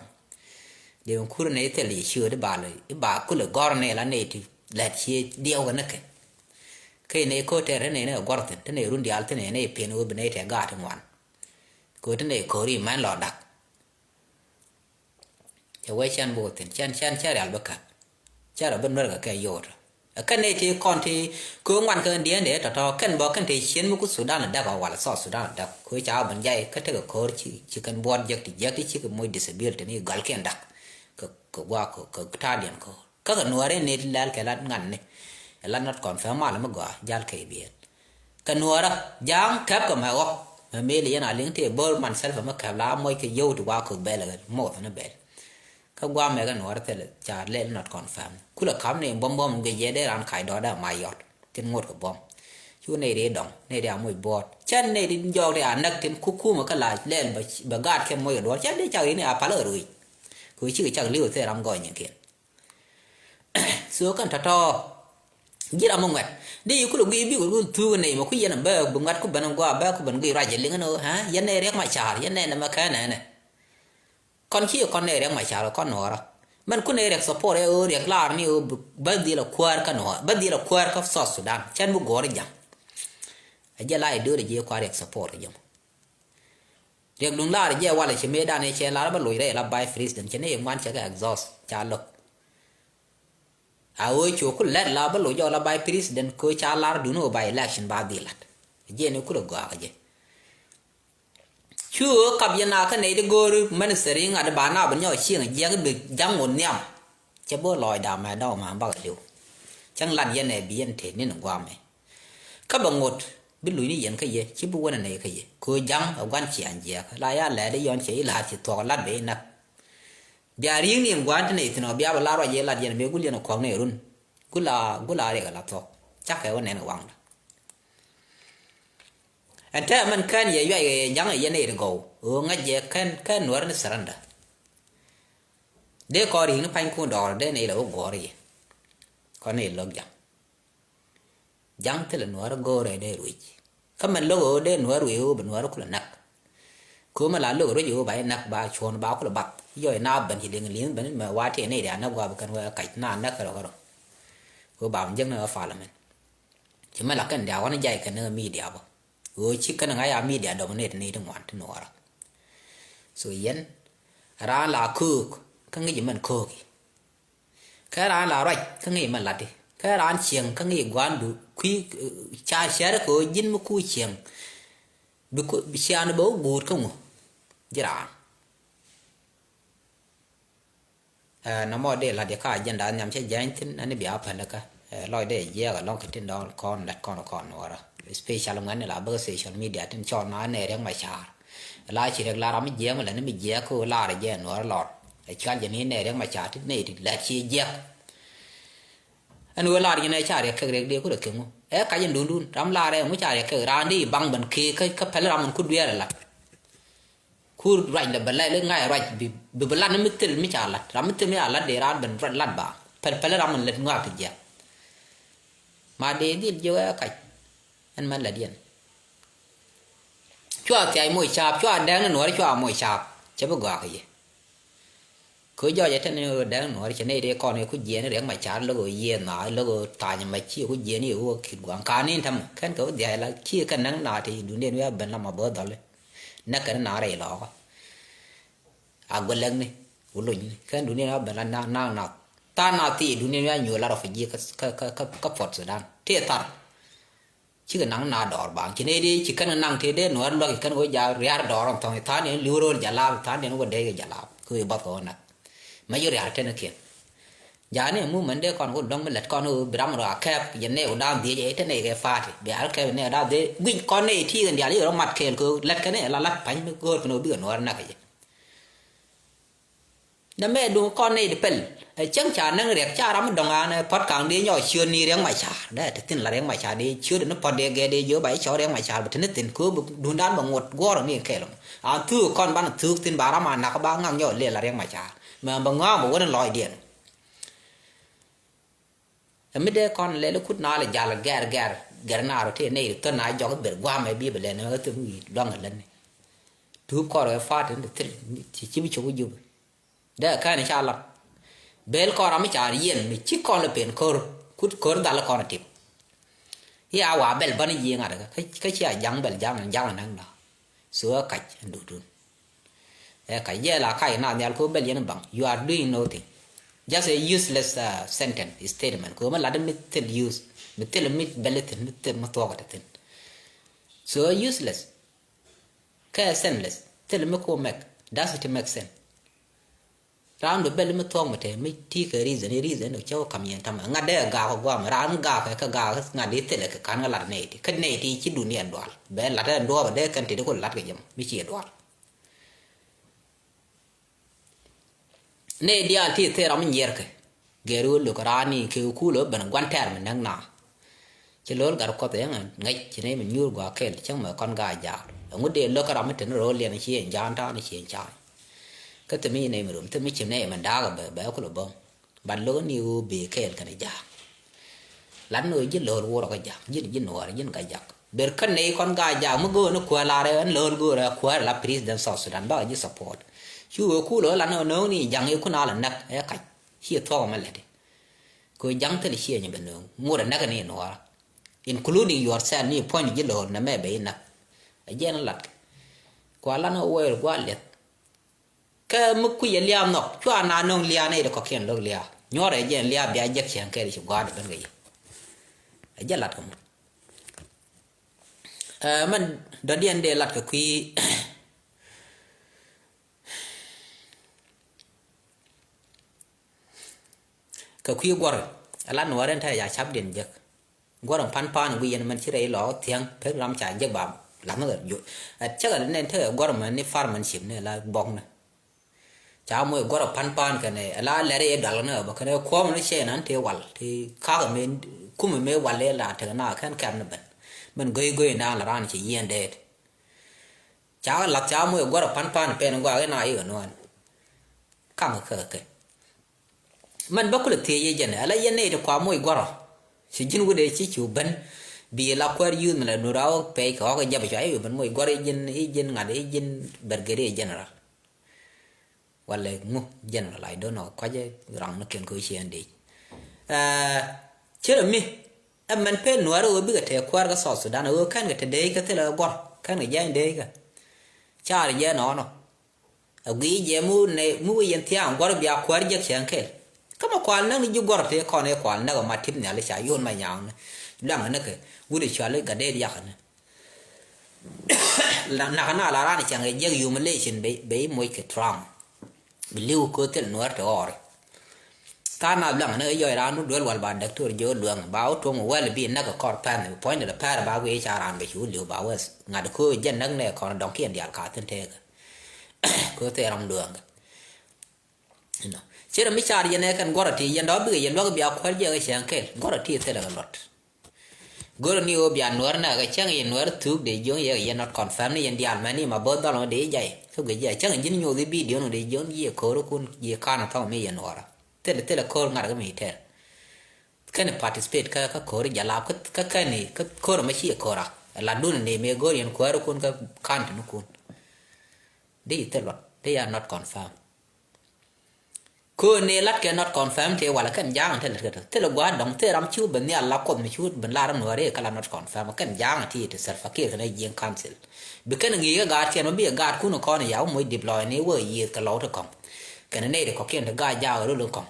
điều cô này thì lý chưa đấy bà cô là gor này là này thì là chi điều cái này cô thế này nó gọt thế này run dial thế này pin u bên này thế gạt ngoan cô thế này cô ri man lọt đặc cho quay chan bộ thế chan cha đal bạc cha là bên nơi cái yod cái này thì còn thì cô ngoan cái đi để cho cái bỏ cái thì chiến một cái Sudan là đã vào là so Sudan là cô cháu bên dây cái thế cô chỉ cần buồn giấc thì chỉ cái môi disability này gal cái đặc cái qua cái ta điện cô các cái nuôi này là cái là ngắn này là not confirm mà nó gọi giao cái biết cái nuôi đó giang kép cái mà mấy lý nào liên thì bơ mình sẽ phải mất kẹp lá mỗi cái dâu thì qua cực bé là một nó bé không qua mấy cái nuôi đó thì là trả lên not confirm cứ là khám này bom cái gì đấy làm khai đó đã mày giọt tin ngot ko bom chu ne de dong ne de moy bot chan ne din jog de anak tin ku ma ka la len ba gat ke moy do chan de cha ni a pa le rui ku chi cha liu te ram go nyen ken so kan ta to jira mo ngat de ku lu gi bi ku tu ne ma ku yen ba bu ngat ku ban go ba ku ban gi ra je ling no ha yen ne rek ma cha yen ne ma ka ne con chi con ne rek ma cha con no raมันคุณเอเรียกสปอร์ตเรียกลาร์นี่บัดดีละควาร์กันหน่อยบัดดีละควาร์กับซอสสุดานฉันบุกอริยังไอ้เจ้าไล่ดูเลยเจ้าควาร์เรียกสปอร์ตยังเรียกลุงลาร์เจ้าว่าเลยเชื่อไม่ได้เนี่ยเชื่อลาร์บัดลุยได้ละใบฟรีสเดนเชื่อเนี่ยมันเชื่อกับเอ็กซอสจานลกเอาไว้ชัวร์คุณเล็ดลาบัดลุยเอาละใบฟรีสเดนคุยจานลาร์ดูโน่ใบเล็กชันบาดีลัดเจ้าเนี่ยคุณละกว่าเจ้าชัวกับยันนาคันไหนได้กูรู้มันเสริงอาจจะบานาบันย่อเชี่ยงยังก็ดึกยังหมดเนี่ยจะบ่ลอยดามาดอกมาบ้าเดียวจังหลันยันไหนบียันเทนี่หนุ่มว่าไหมก็บังหมดบิลุยนี่ยันก็เย่ชิบุวันไหนก็เย่กูยังเอาวันเฉียนเย่ลายาแหล่ได้ย้อนเฉยลาจิตตัวลัดเบนักเบียริ่งนี่มันวันที่ไหนที่นอเบียบลาว่าเย่ลัดยันเบกุเลียนของเนี่ยรุ่นกุลาเรียกลัดทอกจักแค่วันไหนวังอันเท่ามันแค่เนี่ยยังไงยันเนี่ยก็งั้นเย่แค่หนวดนี่สรันดาเด็กก็ริ่งนี่พันคู่ดอลเด็กเนี่ยเราก็กอรี่ก็เนี่ยเลิกยังที่ละหนวดก็เลยได้รุ่ยก็มันเลิกเด็กหนวดรุ่ยเป็นหนวดคนละนักคือมันละเลิกรุ่ยอยู่ไปนักบ้าชวนบ้าคนละบักย่อยน้าบันทีเลี้ยงบันมาว่าที่นี่เดี๋ยวนักว่าเป็นว่าไก่หน้านักก็เราคือบ้ามันยังเนี่ยฟ้าละมันจะไม่หลักกันเดี๋ยววันนี้ใหญ่กันเนี่ยมีเดียวชิคกันง่ายมีเดียดอมิเนตนี่ทั้งวันทั้งวันส่วนยันร้านลาคุกข้างนี้มันคุกแค่ร้านลาไรข้างนี้มันลัดดิแค่ร้านเชียงข้างนี้กวนดูคุยชาเชียร์ก็ยินมาคุยเชียงดูเชียร์นบ่บูดก็งูจีราน้ำมันเดลาเดียข้ายันดานยามใช้ยันทิ้งอันนี้เบียร์พันแล้วก็ลอยได้เยอะก็ลองคิดถึงดอนคอนลัดคอนวะระspecial ngan la ba social media tin chon na ne reng ma char la chi rek la ram je ma la ne mi je ko la re je no lor ai chan je ni ne reng ma char tin ne ti la chi je an la ri ne char rek ke rek de ko ke mo ka yen dun ram la re mo char rek ke ran di bang ban ke ka pel ram ku dwe la ku right la bala le ngai right bi bala ne mitel mi char la ram mitel mi ala de ran ban lat ba pel ram le ngwa ti je ma de di je kaอันมันละเดียนชั่วใจมวยชาบชั่วแดงหนวดชั่วมวยชาบจะบ่กว่ากี่คือย่อจะท่านแดงหนวดจะเนี่ยเด็กก่อนเนี่ยคุณเย็นเรื่องไม่ชาแล้วก็เย็นหนาแล้วก็ตายยังไม่ชี้คุณเย็นนี่ว่าคิดหวังการนี่ทำแค่ก็เดี๋ยวละชี้กันนั่งนาที่ดูเนี่ยว่าเป็นละมาเบิดเลยนักกันนาอะไรหรอกอากุลังนี่อุลุยแค่ดูเนี่ยว่าเป็นละนั่งนักตานาที่ดูเนี่ยว่าอยู่ละเราฟิจิก็ปวดสุดด้านเที่ยตัดชื่อนังนาดอร์บางที่นี่ดิชิกันนังที่เด่นวันเรากันก็ยาเรียร์ดอร์ตรงท่านเนี่ยลิวโรจะลาท่านเนี่ยก็เด็กจะลาคือบัดก่อนนะไม่อยู่เรียร์เท่านั้นเองยาเนี่ยมูมันเด็กก่อนก็ดองมันเล็ดก่อนก็บรามราแคบยันเนี่ยอุดามเดียเท่านี้ก็ฟาดเบียร์แคบเนี่ยดาวเดียวิ่งก่อนเนี่ยที่กันยาที่เรามัดเขียนคือเล็ดกันเนี่ยลัดไปไม่ก็เป็นเบื่อหนวดนักอย่างนั่นแม่ดูก่อนเนี่ยเป็นจังชานั่งเรียกชารามันดองานพอดกลางเดียย่อเชื่อนี่เรียงไม่ชาได้แต่ทิ้งละเรียงไม่ชาดีเชื่อเดี๋ยวนั้นพอเดียเกเดียเยอะไปชอเรียงไม่ชาแต่ทิ้งตินคือดูด้านบางงดก้อนนี่แค่ลงถือก้อนบ้านถือตินบารามันนักบ้างงางย่อเรียนละเรียงไม่ชาเมื่อบางงาบอกว่านั่นลอยเดียนแต่ไม่ได้ก้อนเลยแล้วคุดนาเลยยาละแก่นาเราที่นี่ต้นนายยอก็เบิดว่าไม่บีบเลยนะก็ถึงดองกันเลยถือก้อนเลยฟาดถึงทิ้งชีวิตชั่วอยู่ได้แค่ในชาละเบลคอรามิจารีนมีชิคอนเลเป็นคอร์คุดคอร์ดัลคอนติปที่อาวาเบลบันยี่งอะไรก็เชื่อยังเบลยังนั่งนะสัวกัดดูดูกัดเยอะละใครน่าเนี่ยก็เบลยันบัง you are doing nothing just a useless sentence statementก็มันละเดมิเตล use มิเตลมิเบลตินมิเตลมาตัวกันติน so useless แค่ senseless เตลไม่ควร make does it make senseร้านดูเบลไม่ท่องมาเถอะไม่ที่เคยรีเซนเดี๋ยวเจ้าคำยันทำงานได้กาวกว่าร้านกาวแค่กาวงานดีเสร็จแล้วก็การงานหลัดเนี่ยที่เนี่ยที่คิดดูเนี่ยดอลเบลหลัดได้ดอลได้กันที่ทุกคนหลัดกันยังไม่เชี่ยดอลเนี่ยเดียร์ที่เธอเราไม่เยอะกันเกลูลูกร้านนี่คือคู่เลยเป็นวันแทนมันนั่งหนา chỉ lối cả có thể ngay chỉ này mình nhur qua kẹt chẳng mà con gà già ngồi đây lo cái làm cái rồi liền chỉ giàn ra nó chỉ chạy cái tụi mình này mà đúng tụi mình chỉ này mình đá cái bé có được bông bạn lớn như bị kẹt cái này già lăn nữa giết lừa vô cái giặc giết nổ giết cái giặc bề cái này con gà giặc mà go nó qua là đấy anh lừa go là qua là president South Sudan bao nhiêu support chú cô lừa lăn nó ni giang yêu con nào là nắc cái hier thua mà lại cô giang thế là hier như bên nữa mua được nắc cái này nổ including yourself ni point giết lừa nó mẹ bé nắc cái gì nó lật qua lăn nó quay qua liệt cái mức quý liam nọ chú anh ăn nông liam này được có kiện lừa liam nhớ đấy gì liam bây giờ chẳng cái gì qua được bên cái aja lat kamu man dadian de lat ka kui gwar alan waren ta ya chap den jak gwaram pan wiyen man chire lo thiang pe ram cha jak bam lam no yo chaga nen the gwaram ni farman ship ne la bong na cha mo gwaram pan ka ne ala lere dal na ba ka ne ko man che nan te wal thì ka men kuma me wale la te na kan kan na ban man goy na la ran chi yen de cha la cha mo go ra pan pe ngwa ga na yi no an kam ke man ba ku le te ye jen ala yen ne de kwa mo go ra chi jin wo de chi chu ban bi la kwar yu na no ra pe ko ga jab cha yi ban mo go ra jen nga de jen bergere general wala mu general I don't know kwa je rang no ken ko chi an de chứ là mi em mình phải nói rồi biết cái qua cái sọt Sudan ở cái đấy cái thế là bọt cái này dây đấy cả cha là dây nó ở cái dây mu yên thiang qua bị qua dây chẳng kể cái mà qua nó đi qua thế con này qua nó mà tiếp nhà lấy trả yôn mày nhàng đang nó cái vui để trả lấy cái đấy đi là nó là ra chẳng cái dây humiliation bị mỗi cái Trump bị lưu cơ thể nói rồi ta na blang na yo ra nu dol wal ba doctor jo luang ba to mo wel bi na ka kor pan point da pa ba we cha ran be chu liu ba wes nga de ko jen nang ne kon dong kien dial ka ten te ko te ram luang no che ra mi cha yen ne kan gorati yen do bi yen lo bi a kwar je ga chen ke gorati te la lot gor ni o bi an nor na ga chang yen nor tu de jo ye yen not confirm ni yen dial mani ma bo dal de jai so ge je chang jin nyo de bi dio no de jon ye ko ro kun ye kana ta me yen ora tele kor ngar ga mi ter kan participate ka kor jala ka ni ka kor ma chi kora la dun ne me gor yen ko kun ka kan nu kun de tele they are not confirmed ko ne lat ke not confirmed te wala kan jang tele gwa dong te ram chu ben ya la ko mi chu ben la ram no re kala not confirmed kan jang ti te self fakir kan yen cancel be kan ngi ga te no bi ga ku no ko ne yaw moy deploy ne wo yi ka lo to kom kan ne de ko ken ga ja ro lo kom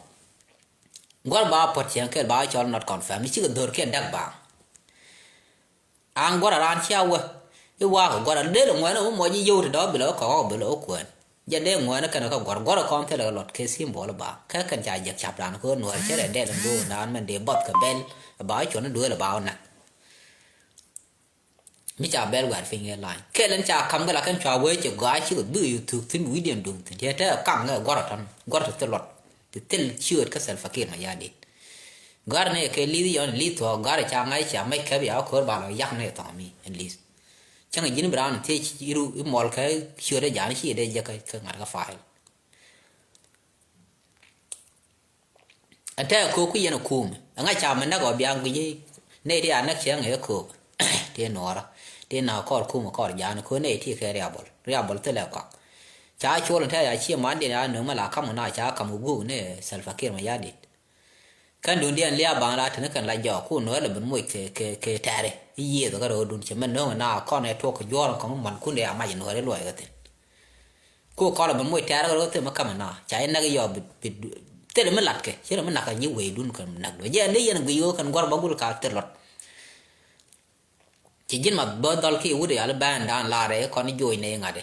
gor ba pot chen ke ba chol not confirm mi chi dor ke dak ba an gor ran chia wa i wa ko gor de lo ngwa no mo ji yo do bi lo ko bi lo ko je de ngwa na kan ko gor ko te lo lot ke sim bo ba ka kan ja jak chap ran ko no che de de do nan man de bot ka bel ba cho nó đuôi là bao nè mi cha bel war finger line ke len cha kam ga la kan cha we che ga chi du yu tu tin wi dem dum te ta kam ga gor te lot til chuột cái sel fakir mà gia đình gar này cái lý do lý thọ gar cha ngay cha mấy cái biểu khổ bảo là yak này tao mi en lý chẳng là dính brown thì chỉ ru mol cái chuột đấy giả chỉ để cái ngặt cái file anh ta cô cái nó kum ngay cha mình nó gọi biang cái gì này đi ăn nó chẳng nghe cô thì nó thì nào có kum có giả nó cô này thì cái reable thế là quăng cha cho lần thay chia mán đi ra nữa mà là không nào cha cầm gu nè self fakir mà gia đình kan dun dia lia bang la tan kan la jo ku no la ben moy ke tare yi do garo dun che men no na ko ne to ko jo ko man ku ne ama no re lo ga te ko ko la ben moy tare garo te ma kam na cha na ga yo te le men lat ke che men na ka ni we dun kan na do je ne yen gu yo kan gor bagul ka te lot chỉ jin ma bo dal ki u de al ban dan la re ko ni joy ne ngade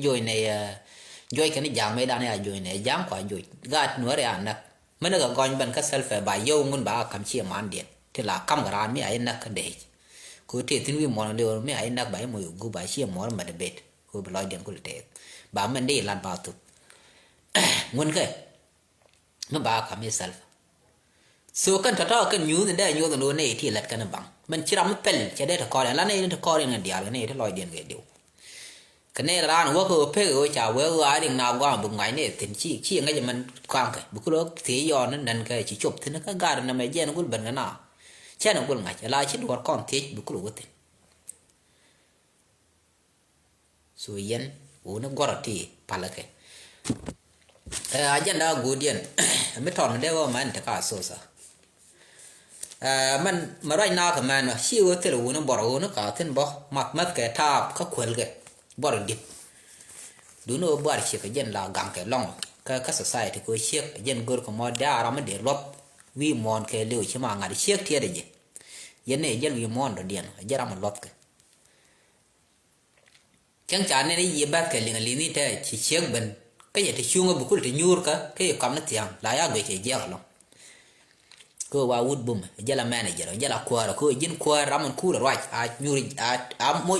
joy ne joy kan jam me dan ya joy ne jam ko joy gat no re an mình đã gọi bạn các self bài yêu muốn bảo cầm chia màn điện thì là cầm cái ran mấy anh nắc cái đấy cứ thế thì món đều mấy anh nắc bài mồi gu bài chia món mà để bệt cứ bài điện cứ để bảo mình đi làm bảo tụ muốn cái nó bảo cầm self số cần thật đó cần nhú thì đây nhú thì nó này thì lật cái nó bằng mình chỉ làm pel chỉ để thọ là này thọ này dia này để lòi điện cái điều cái này là nó có phê ở chào với ai đừng nào qua bụng ngày này tiền chi ngay cho mình quăng cái bữa đó thế do nó nền cái chỉ chụp thì nó cái gà nó mày giờ nó cũng bẩn cái nào chứ nó cũng ngày lại chỉ đồ con thế bữa đó tiền rồi yên nó gọi thì phải là cái agenda gudian mới thọn đây mà anh ta cả số sa mình mà right now cái mình siêu thế là nó bỏ nó cả thiên bỏ mặt cái tháp các quần cái bỏ đi đúng nó bỏ đi cái dân là gang cái long cái society của chiếc dângur của mọi đã làm để lót vi mòn cái liều chứ mà ngài chiếc thiệt đấy dân này dân vi mòn rồi điền giờ làm lót cái chẳng chán này gì bắt cái liền này thế chỉ chiếc bên cái gì thì chung ở bukul thì nhur cái cầm nó tiang lại à người cái giờ long cô vào wood boom giờ là manager giờ là qua rồi cô dân qua ramon cool right nhur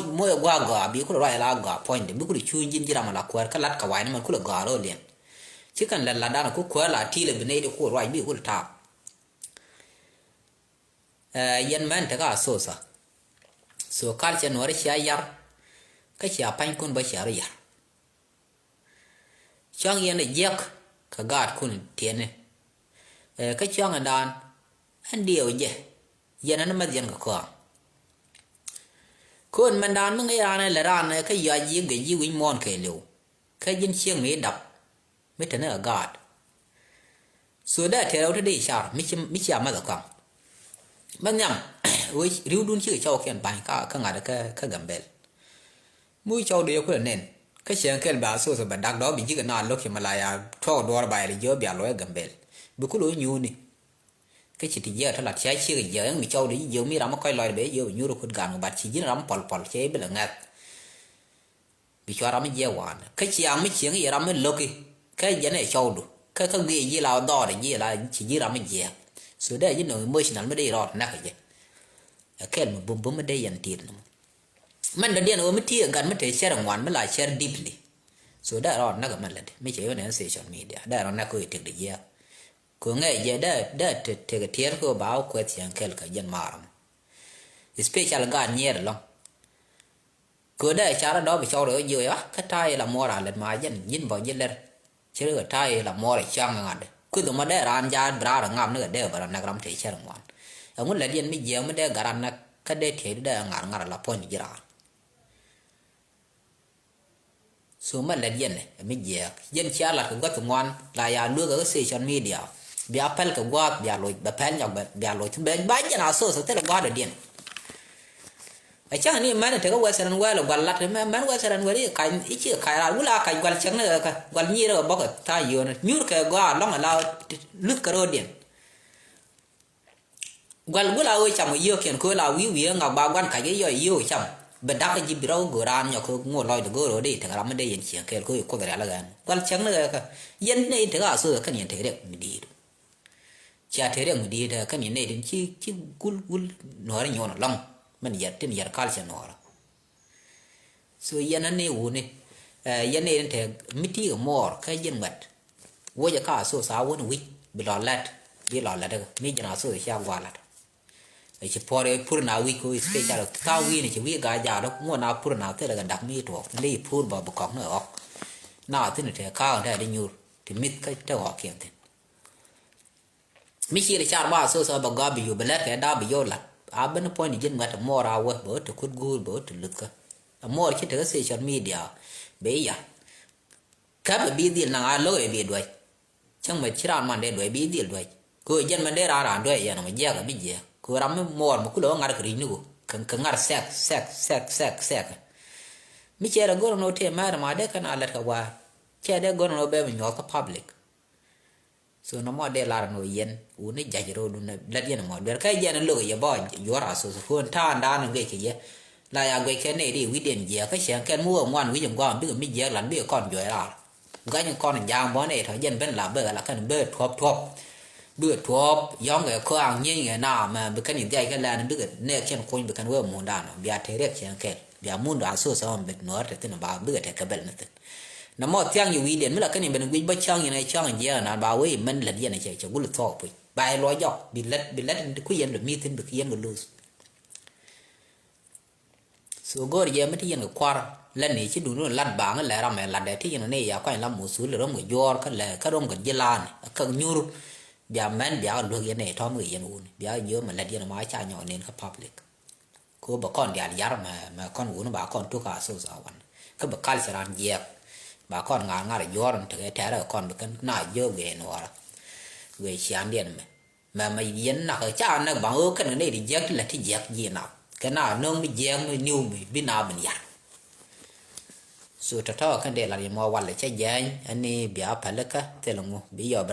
mỗi qua gà bị cool right là gà point bukul chui dân chỉ ramon là qua cái lát cái vải nó cool gà rồi liền chỉ cần là đàn nó qua là thi là bên đây được cool right bị cool tap dân man thế cả so cái chuyện nó sẽ yar cái chia panh con bây giờ rồi chong yên để giặc cả gạt kun tiền này cái chong anh đàn anh điều gì giờ nó mất tiền cả con mình đàn mình ra này là ra này cái giờ gì cái gì cũng mòn cái liu cái dân chiang mấy đập mấy thứ này là gạt số đó thì đâu đi sao mấy chia mà được không bằng nhầm với riu đun chưa cho cái bài cả ngài cái gầm bel mũi cho điều cái nền cái chuyện cái bà số số bản đặc đó bị chỉ cái nào lúc khi mà lại thọ đua bài thì giờ bị lỗi gầm bel bữa cứ lỗi nhu này cái chuyện thì giờ thật là trái chưa cái giờ mình cho đi giờ mi làm coi lòi bé giờ nhu được con gà bát chỉ chỉ làm pol chế bây giờ ngắt bị cho làm giờ hoàn cái chuyện mấy chuyện gì làm lúc cái giờ này cho được cái gì gì là đo để gì là chỉ làm giờ số đây chỉ nói mới nói mới đi rồi nè cái gì cái mà bùm mới đi dần tiền mình đã điền ở mức thiệt gần mức thế share ngoan mới lại share deeply so đó rồi nó cũng là mấy chế này social media đó là nó có thể được gì có nghe gì đó thì cái thiệt của báo của tiếng cái dân mà special gan nhẹ rồi cứ đây chả đó bị cho rồi nhiều á cái tai là mua ra lên mà dân nhìn vào dân lên chứ cái tai là mua để chăng ngàn cứ tụi mà để ra ăn ra bra là ngam nữa để vào nó làm thế share ngoan ông muốn lấy dân mới giờ mới để garan nó cái để thế để ngàn là point gì ra số mà lên dân này mình giờ dân chia là cũng có tụi ngoan là ya nuôi cái social media bị apple cái qua bị lôi bị pen nhau bị lôi thì bên bán cho nào số thế là qua được điện ở chắc này mà thì có western well là quan lát thì mà western well cái ít chứ cái là lúc là cái quan trắng này cái quan nhị rồi bóc cái thay vô này nhur cái qua long là nước cái rồi điện quan lúc là ơi chồng yêu kiện coi là quý ngọc ba quan cái gì yêu chồng bên đó cái gì bị rau gồ ran nhóc ngồi lòi được rồi đi thì làm mình đây hiện chuyện cái có cái là cái quan trắng là cái dân này thì có sự cái nhìn thấy được mình đi cha thấy được mình đi thì cái nhìn này đến chi gul nói là nhon long mình giờ tin giờ cal cho nó so dân này u này dân này thì mít ở mor cái dân mật vô giờ cả số sáu vô nó bị lọt lạt được mấy giờ nào số thì sao qua lạt chỉ phò để phun nào vi coi special cao vi này chỉ vi gà già đó mua nào phun nào thế là gần đặc mi thuộc đi phun vào bọc cọc nữa nào thế này thì cao thế đi nhur thì mít cái trâu họ kiện thế mi chỉ là chả bao số bọc gà bị vô bể cái đá bị vô là bên point dân mà mua ra quá bữa từ cút gu bữa từ lực cái mua cái thứ social media bây giờ cái bị đi là lôi bị đuổi chẳng mà chỉ làm mà để đuổi bị đi đuổi cô dân mà để ra đuổi giờ nó mà giờ cái bị giờ cô làm mua một cái đó ngắt cái nữa cần ngắt sek mi chơi là goro no thêm mà để cái nào là cái qua chơi để goro no bé mình nhóc cái public so nó mà để là nó yên u này dạy rồi luôn là yên mà để cái yên nó lười giờ bỏ vô ra số phun than đa nó cái gì là ya cái này đi quy định gì cái sáng cái mua ngoan quy định qua biết mi giờ lần biết con rồi là cái những con giang bó này thôi dân bên là bơ là cái bơ thọp bữa thọp giống cái khó ăn như cái nào mà bị cái này cái là nó biết nè cái con bị cái vợ muốn đàn bia thế đấy chẳng cái bia muốn đàn số sao mà bị nói thì nó bảo biết cái bệnh này nó mà tiếng nhiều video mới là cái này bên quy bắt chăng như này chăng gì là bảo ấy mình là gì này chạy chạy cũng là thọp bài nói dọc bị lết cái yên được mi tin được yên được lose số gor ye mới thiên cái quar lần này chứ đủ nó lăn bảng là ra mẹ lăn để thiên này ya quay làm một số là rong người yor cái là cái rong cái jelan cái nhur bia men bia được cái này thom người yên un bia nhớ mà là điên mà cha nhỏ nên cái public cô bà con dia yar mà con uống nó bà con tu cả số giáoวันcái bà cal sẽ làm gì bà con ngã là yor thì cái thế là con cái nãy dơ về nó về chiang điện mà yên là cái cha nó bảo cái này thì giấc là thì giấc gì nào cái nào nông mới giang mới new mới bên nào mình giang so ta cái đây là mộtวันเลยใช่ยังอันนี้เบียร์พันธุ์ก็เท่าไหร่bây giờ